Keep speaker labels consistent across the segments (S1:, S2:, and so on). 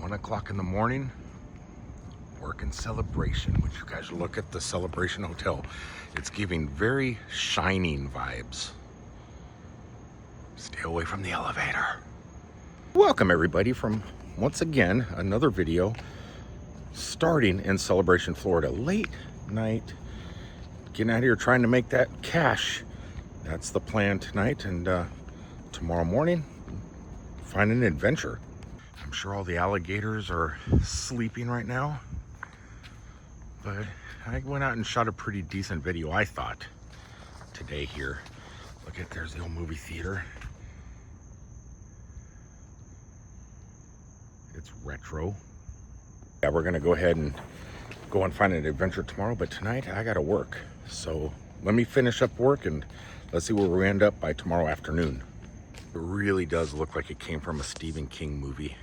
S1: 1 o'clock in the morning, working celebration. Would you guys look at the Celebration Hotel? It's giving very shining vibes. Stay away from the elevator. Welcome everybody from, once again, another video starting in Celebration, Florida. Late night, getting out here trying to make that cash. That's the plan tonight, and tomorrow morning, find an adventure. I'm sure all the alligators are sleeping right now, but I went out and shot a pretty decent video, I thought, today here. Look at, there's the old movie theater. It's retro. Yeah, we're gonna go ahead and go and find an adventure tomorrow, but tonight I gotta work. So let me finish up work and let's see where we end up by tomorrow afternoon. It really does look like it came from a Stephen King movie.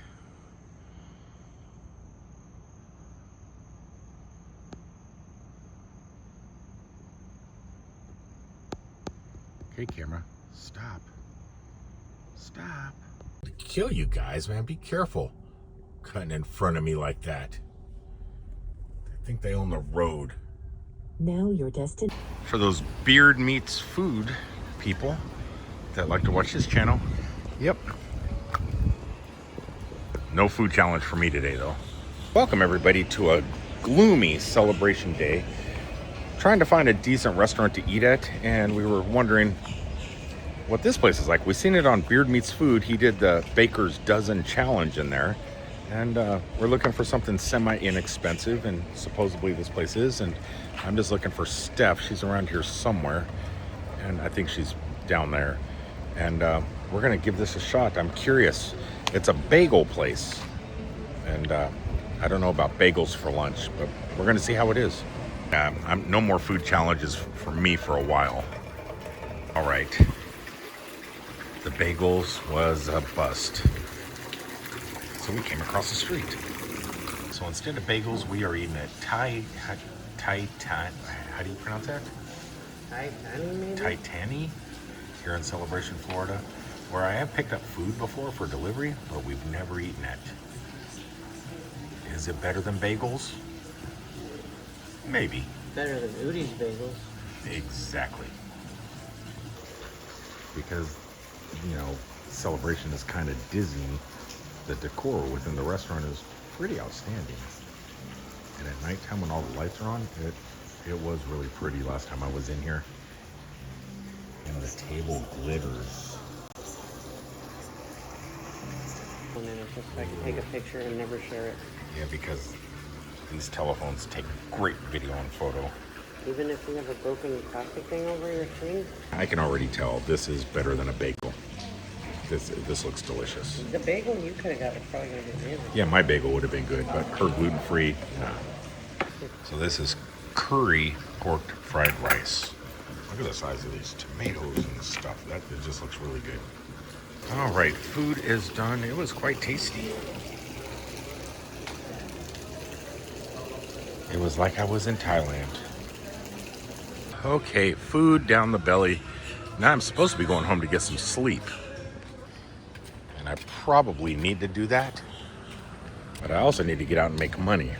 S1: Okay, camera, stop. Stop. To kill you guys, man, be careful. Cutting in front of me like that. I think they own the road.
S2: Now you're destined.
S1: For those beard meets food people that like to watch this channel, yep. No food challenge for me today though. Welcome everybody to a gloomy celebration day. Trying to find a decent restaurant to eat at, and we were wondering what this place is like. We've seen it on Beard Meets Food. He did the Baker's Dozen Challenge in there, and we're looking for something semi-inexpensive, and supposedly this place is, and I'm just looking for Steph. She's around here somewhere, and I think she's down there, and we're gonna give this a shot. I'm curious. It's a bagel place, and I don't know about bagels for lunch, but we're gonna see how it is. No more food challenges for me for a while. All right, the bagels was a bust, so we came across the street. So instead of bagels, we are eating at how do you pronounce that?
S3: Titani, maybe?
S1: Titani, here in Celebration, Florida, where I have picked up food before for delivery, but we've never eaten it. Is it better than bagels? Maybe.
S3: Better than Udi's bagels.
S1: Exactly. Because, you know, Celebration is kind of Disney. The decor within the restaurant is pretty outstanding. And at nighttime when all the lights are on, it was really pretty last time I was in here. And the table glitters.
S3: And then it's just like take a picture and never share it.
S1: Yeah, because these telephones take great video and photo.
S3: Even if you have a broken plastic thing over your screen?
S1: I can already tell this is better than a bagel. This looks delicious.
S3: The bagel you could have got was probably going to be amazing.
S1: Yeah, my bagel would have been good, but her gluten-free, nah. So this is curry pork fried rice. Look at the size of these tomatoes and stuff. It just looks really good. All right, food is done. It was quite tasty. It was like I was in Thailand. Okay, food down the belly. Now I'm supposed to be going home to get some sleep. And I probably need to do that. But I also need to get out and make money.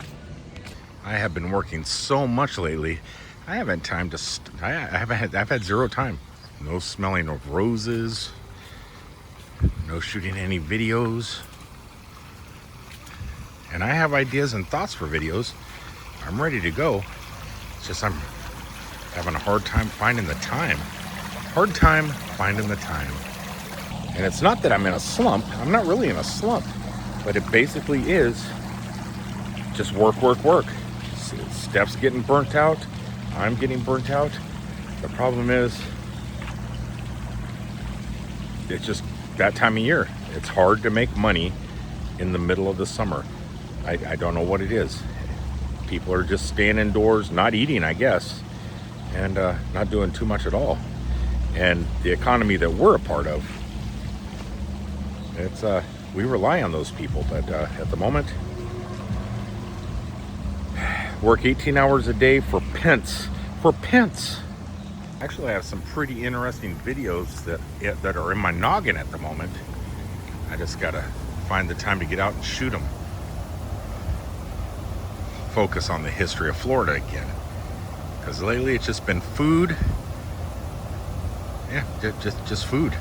S1: I have been working so much lately. I haven't time to, I've had zero time. No smelling of roses. No shooting any videos. And I have ideas and thoughts for videos. I'm ready to go. It's just I'm having a hard time finding the time. Hard time finding the time. And it's not that I'm in a slump. I'm not really in a slump. But it basically is just work, work, work. Steph's getting burnt out. I'm getting burnt out. The problem is, it's just that time of year. It's hard to make money in the middle of the summer. I don't know what it is. People are just staying indoors, not eating, I guess, and not doing too much at all. And the economy that we're a part of, it's we rely on those people, but at the moment, work 18 hours a day for pence. For pence. Actually, I have some pretty interesting videos that are in my noggin at the moment. I just gotta find the time to get out and shoot them. focus on the history of Florida again. Because lately it's just been food. Yeah, just food.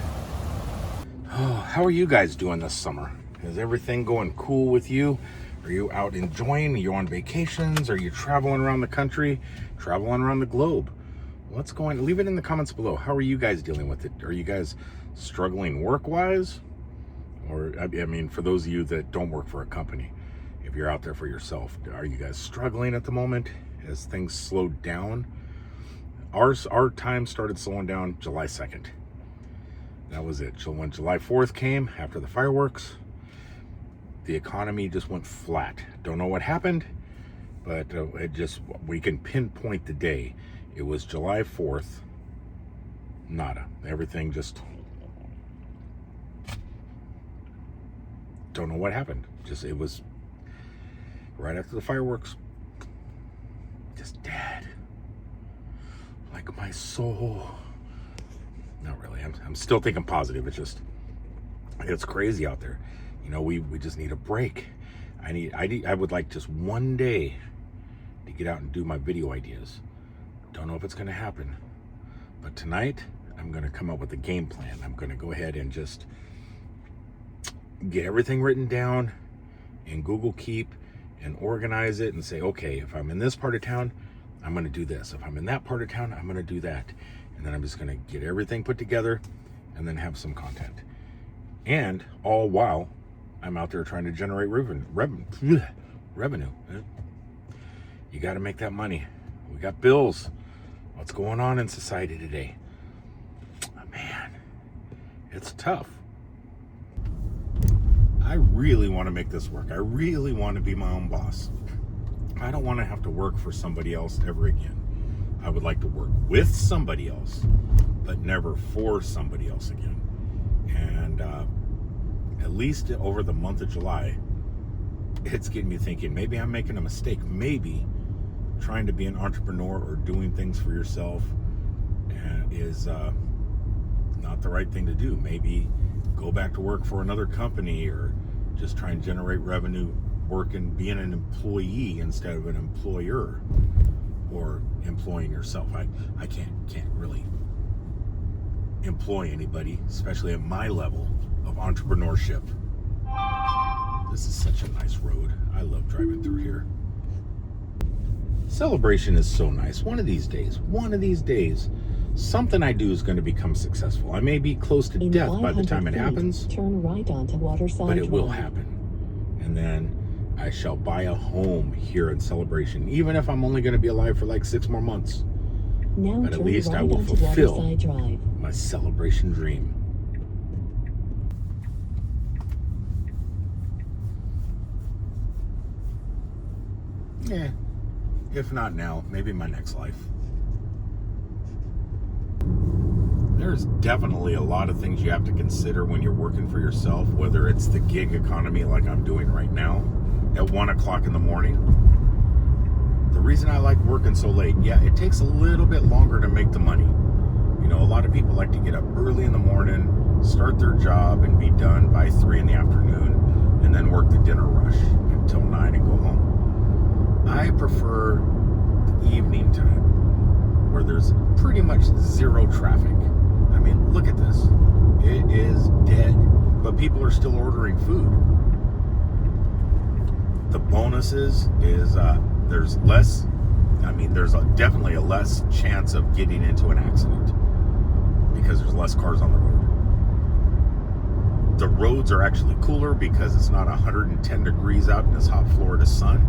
S1: Oh, how are you guys doing this summer? Is everything going cool with you? Are you out enjoying? Are you on vacations? Are you traveling around the country? Traveling around the globe? What's going? Leave it in the comments below. How are you guys dealing with it? Are you guys struggling work-wise? Or, I mean, for those of you that don't work for a company, if you're out there for yourself, are you guys struggling at the moment as things slowed down? Our time started slowing down July 2nd. That was it. So when July 4th came, after the fireworks, the economy just went flat. Don't know what happened, but we can pinpoint the day. It was July 4th. Nada. Everything just, don't know what happened. It was right after the fireworks, just dead. Like my soul. Not really. I'm still thinking positive. It's crazy out there. You know, we just need a break. I would like just one day to get out and do my video ideas. Don't know if it's going to happen, but tonight I'm going to come up with a game plan. I'm going to go ahead and just get everything written down in Google Keep and organize it and say, okay, if I'm in this part of town, I'm going to do this. If I'm in that part of town, I'm going to do that. And then I'm just going to get everything put together and then have some content. And all while I'm out there trying to generate revenue. You got to make that money. We got bills. What's going on in society today? Man, it's tough. I really want to make this work. I really want to be my own boss. I don't want to have to work for somebody else ever again. I would like to work with somebody else, but never for somebody else again. And at least over the month of July, it's getting me thinking, maybe I'm making a mistake. Maybe trying to be an entrepreneur or doing things for yourself is not the right thing to do. Maybe go back to work for another company or just try and generate revenue working, being an employee instead of an employer, or employing yourself. I can't really employ anybody, especially at my level of entrepreneurship. This is such a nice road. I love driving through here. Celebration is so nice. One of these days, something I do is going to become successful. I may be close to death by the time it happens,
S2: turn right onto Waterside
S1: but it will
S2: Drive.
S1: happen. And then I shall buy a home here in Celebration, even if I'm only going to be alive for like 6 more months.
S2: Now
S1: But at
S2: turn
S1: least
S2: right
S1: I will
S2: onto
S1: fulfill
S2: Waterside Drive.
S1: my celebration dream. Yeah, if not now, maybe my next life. There's definitely a lot of things you have to consider when you're working for yourself, whether it's the gig economy like I'm doing right now at 1 o'clock in the morning. The reason I like working so late, yeah, it takes a little bit longer to make the money. You know, a lot of people like to get up early in the morning, start their job and be done by 3 in the afternoon, and then work the dinner rush until 9 and go home. I prefer the evening time where there's pretty much zero traffic. I mean, look at this. It is dead, but people are still ordering food. The bonuses is there's less, there's definitely a less chance of getting into an accident because there's less cars on the road. The roads are actually cooler because it's not 110 degrees out in this hot Florida sun.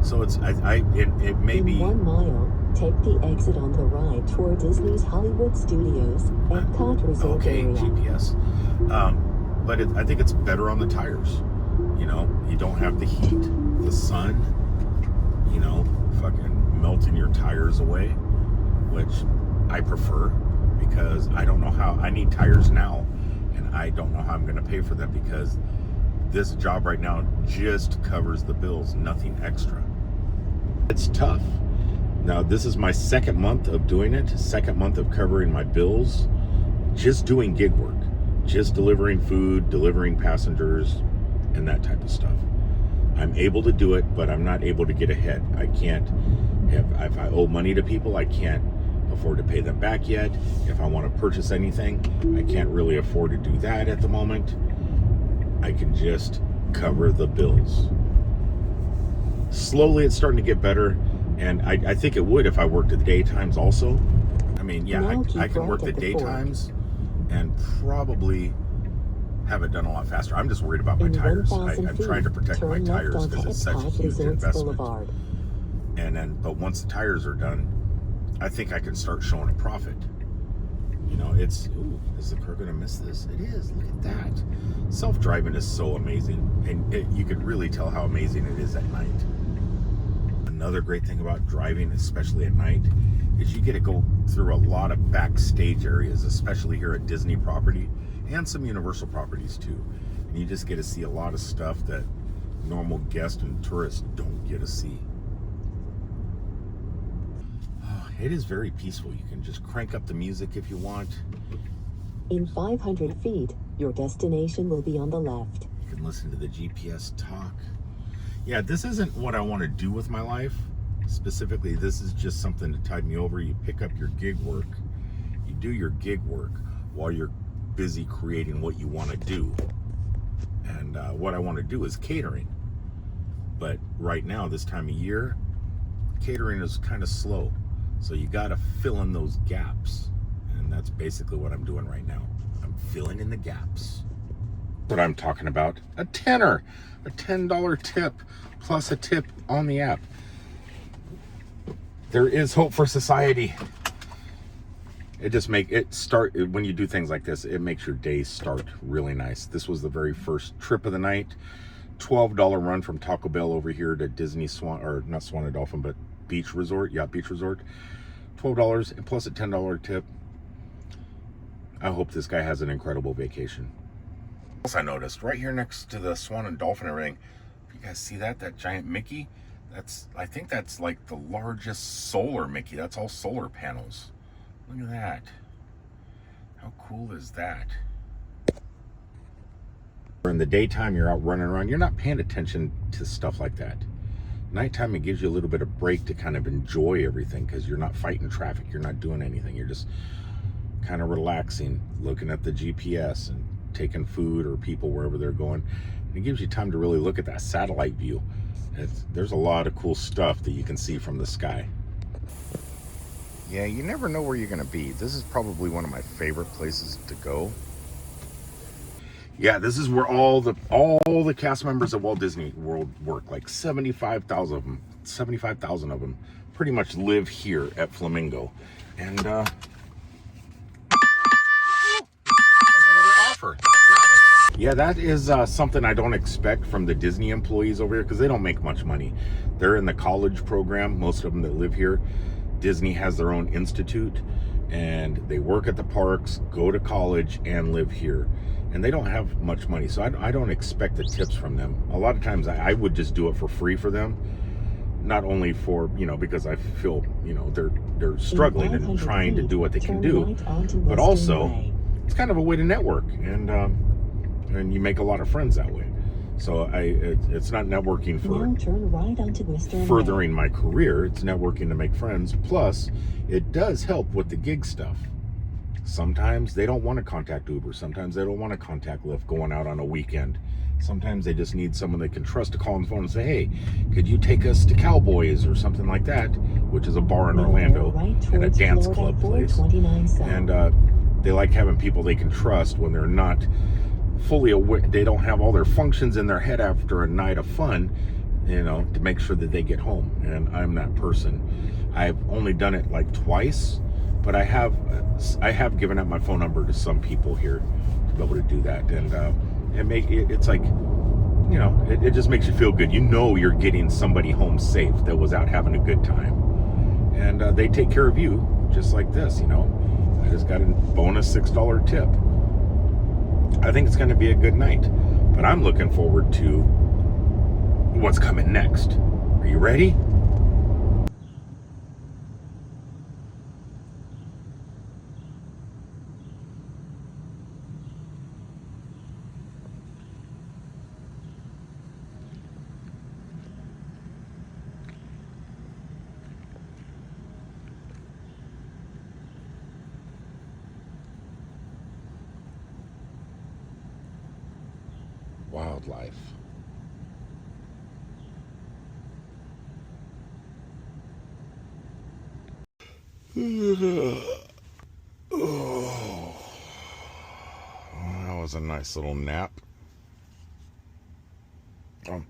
S1: So it may be.
S2: In 1 mile, take the exit on the right toward Disney's Hollywood Studios, Epcot Resort
S1: Okay,
S2: area.
S1: GPS. But I think it's better on the tires. You know, you don't have the heat, the sun, fucking melting your tires away, which I prefer because I don't know how. I need tires now, and I don't know how I'm going to pay for them because this job right now just covers the bills, nothing extra. It's tough. Now, this is my 2nd month of doing it, 2nd month of covering my bills, just doing gig work, just delivering food, delivering passengers, and that type of stuff. I'm able to do it, but I'm not able to get ahead. I can't, if I owe money to people, I can't afford to pay them back yet. If I want to purchase anything, I can't really afford to do that at the moment. I can just cover the bills. Slowly it's starting to get better, and I think it would if I worked the daytimes also. I mean, yeah, I can work the daytimes and probably have it done a lot faster. I'm just worried about my tires. I'm trying to protect my tires because it's such a huge investment. And then, but once the tires are done, I think I can start showing a profit. You know, it's, ooh, is the car gonna miss this? It is, look at that. Self-driving is so amazing, and you can really tell how amazing it is at night. Another great thing about driving, especially at night, is you get to go through a lot of backstage areas, especially here at Disney property and some Universal properties too. And you just get to see a lot of stuff that normal guests and tourists don't get to see. It is very peaceful. You can just crank up the music if you want.
S2: In 500 feet, your destination will be on the left.
S1: You can listen to the GPS talk. Yeah, this isn't what I want to do with my life. Specifically, this is just something to tide me over. You pick up your gig work. You do your gig work while you're busy creating what you want to do. And what I want to do is catering. But right now, this time of year, catering is kind of slow. So you got to fill in those gaps. And that's basically what I'm doing right now. I'm filling in the gaps. What I'm talking about, a tenner, a $10 tip plus a tip on the app. There is hope for society. It just when you do things like this, it makes your day start really nice. This was the very first trip of the night. $12 run from Taco Bell over here to Disney not Swan and Dolphin, but Beach Resort, Yacht Beach Resort. $12 and plus a $10 tip. I hope this guy has an incredible vacation. Else I noticed right here next to the Swan and Dolphin and everything, you guys see that giant Mickey? I think that's like the largest solar Mickey. That's all solar panels. Look at that. How cool is that? In the daytime, you're out running around. You're not paying attention to stuff like that. Nighttime, it gives you a little bit of break to kind of enjoy everything because you're not fighting traffic. You're not doing anything. You're just kind of relaxing, looking at the GPS and taking food or people wherever they're going. And it gives you time to really look at that satellite view. There's a lot of cool stuff that you can see from the sky. Yeah, you never know where you're going to be. This is probably one of my favorite places to go. Yeah, this is where all the cast members of Walt Disney World work. Like 75,000 of them. 75,000 of them pretty much live here at Flamingo. And another offer. Yeah, that is something I don't expect from the Disney employees over here because they don't make much money. They're in the college program, most of them that live here. Disney has their own institute, and they work at the parks, go to college, and live here. And they don't have much money, so I don't expect the tips from them. A lot of times I would just do it for free for them. Not only for, because I feel, they're struggling and trying to do what they can do, but also it's kind of a way to network, and you make a lot of friends that way. So it's not networking for furthering my career. It's networking to make friends. Plus, it does help with the gig stuff. Sometimes they don't want to contact Uber. Sometimes they don't want to contact Lyft going out on a weekend. Sometimes they just need someone they can trust to call on the phone and say, hey, could you take us to Cowboys or something like that, which is a bar in Orlando and a dance club place. And they like having people they can trust when they're not fully aware. They don't have all their functions in their head after a night of fun, to make sure that they get home. And I'm that person. I've only done it like twice, but I have given out my phone number to some people here to be able to do that. And it's like, it just makes you feel good. You're getting somebody home safe that was out having a good time. And they take care of you just like this, I just got a bonus $6 tip. I think it's going to be a good night, but I'm looking forward to what's coming next. Are you ready? wildlife. Oh, that was a nice little nap. Oh,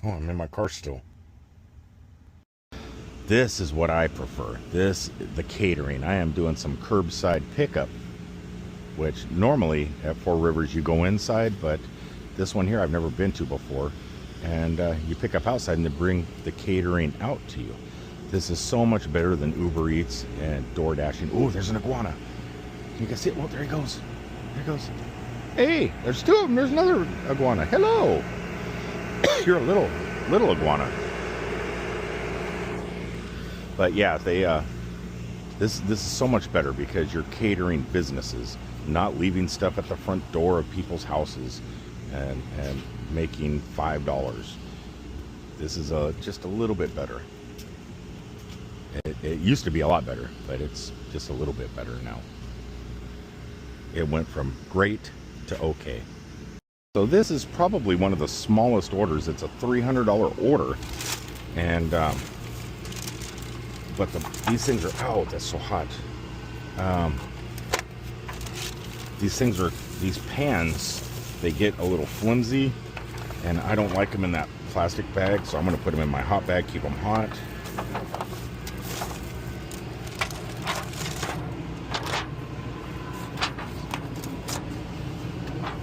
S1: I'm in my car still. This is what I prefer. The catering. I am doing some curbside pickup, which normally at Four Rivers you go inside, but this one here I've never been to before. And you pick up outside and they bring the catering out to you. This is so much better than Uber Eats and DoorDash. Oh, there's an iguana. You can see it. Oh, there he goes. There he goes. Hey, there's two of them. There's another iguana. Hello. You're a little iguana. But yeah, they this is so much better because you're catering businesses, not leaving stuff at the front door of people's houses and making $5. This is just a little bit better. It used to be a lot better, but it's just a little bit better now. It went from great to okay. So this is probably one of the smallest orders. It's a $300 order, and but these things are, oh, that's so hot. These pans, they get a little flimsy, and I don't like them in that plastic bag, so I'm gonna put them in my hot bag, keep them hot.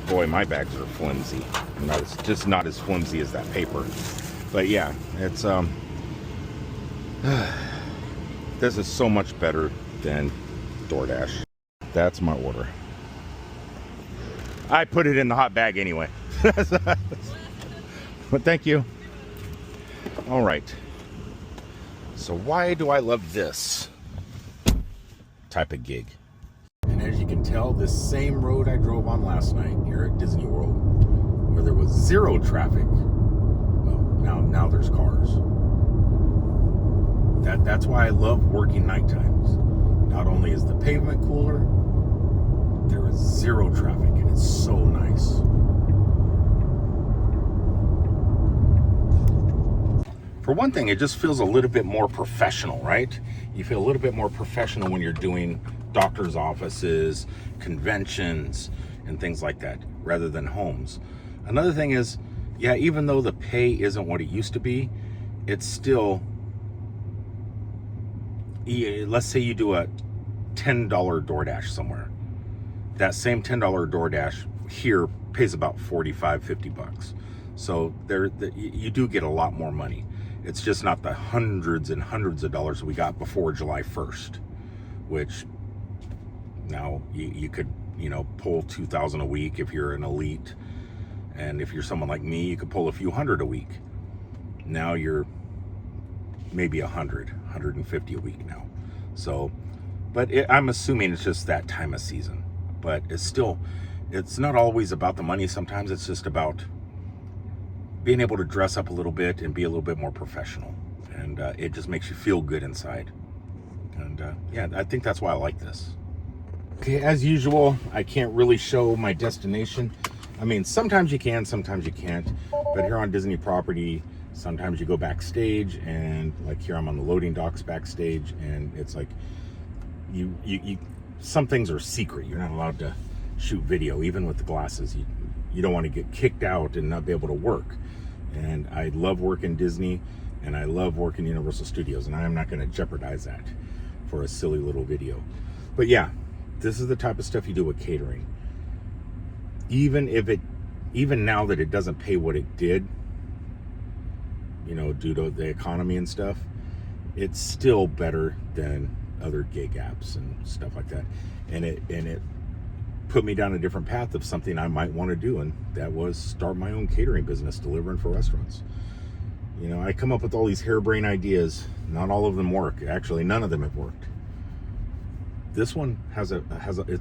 S1: Boy, my bags are flimsy. Just not as flimsy as that paper. But yeah, it's this is so much better than DoorDash. That's my order. I put it in the hot bag anyway. But thank you. All right. So why do I love this type of gig? And as you can tell, this same road I drove on last night here at Disney World, where there was zero traffic, well, now there's cars. That's why I love working night times. Not only is the pavement cooler, there is zero traffic, and it's so nice. For one thing, it just feels a little bit more professional, right? You feel a little bit more professional when you're doing doctor's offices, conventions, and things like that, rather than homes. Another thing is, yeah, even though the pay isn't what it used to be, it's still, let's say you do a $10 DoorDash somewhere. That same $10 DoorDash here pays about $45-50. So you do get a lot more money. It's just not the hundreds and hundreds of dollars we got before July 1st, which now you could, pull $2,000 a week if you're an elite. And if you're someone like me, you could pull a few hundred a week. Now you're maybe 150 a week now. So, but I'm assuming it's just that time of season. But it's not always about the money. Sometimes it's just about being able to dress up a little bit and be a little bit more professional. And it just makes you feel good inside. And yeah, I think that's why I like this. Okay, as usual, I can't really show my destination. I mean, sometimes you can, sometimes you can't. But here on Disney property, sometimes you go backstage, and like here I'm on the loading docks backstage, and it's like you some things are secret. You're not allowed to shoot video, even with the glasses. You don't want to get kicked out and not be able to work. And I love working Disney, and I love working Universal Studios, and I am not going to jeopardize that for a silly little video. But yeah, this is the type of stuff you do with catering. Even now that it doesn't pay what it did, due to the economy and stuff, it's still better than other gig apps and stuff like that. And it put me down a different path of something I might want to do, and that was start my own catering business, delivering for restaurants. I come up with all these harebrained ideas. Not all of them work. Actually, none of them have worked. This one it's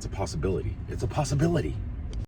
S1: a possibility. It's a possibility.